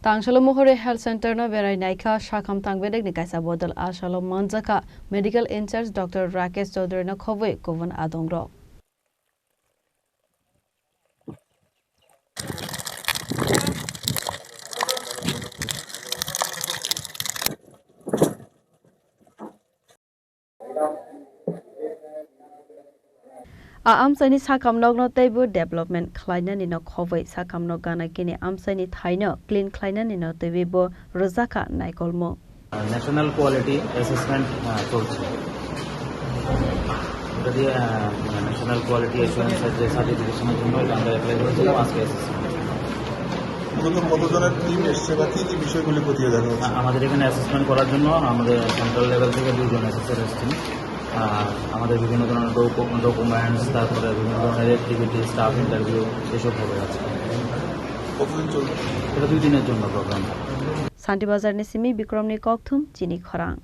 Tangsalo Muhuripur Health Center no Berai Naikha Sakham Tang Bedek ni Kaisa Bodol Salo Manjakha Medical In-charge Dr. Rakesh Chowdhury no Khobwi Kubun Adongrok. Amsaini Sakham no table development Kleina ni no Khobwi Sakham no gana kini Amsaini Thaino clean Kleina ni no table Rozaka Naikolmo. National quality assessment চলছে এটা দিয়ে national quality অ্যাসুরেন্সের যে সার্টিফিকেশনের জন্য আমরা apply করেছিলাম আজকে মূলত কতজনের টিম এসছে বা কি কি বিষয়গুলি খতিয়ে দেখা হচ্ছে? আমাদের এখানে অ্যাসেসমেন্ট করার জন্য আমাদের সেন্ট্রাল লেভেল থেকে 2 জন অ্যাসেসর এসেছেন। আমাদের বিভিন্ন ধরনের ডকুমেন্টস, তারপরে বিভিন্ন ধরনের অ্যাক্টিভিটি, স্টাফ ইন্টারভিউ এসব হবে আছে। কতদিন চলবে? এটা 2 দিনের জন্য programme. Santi Bazar ni simi Bikram ni Kokthum Chini Khorang.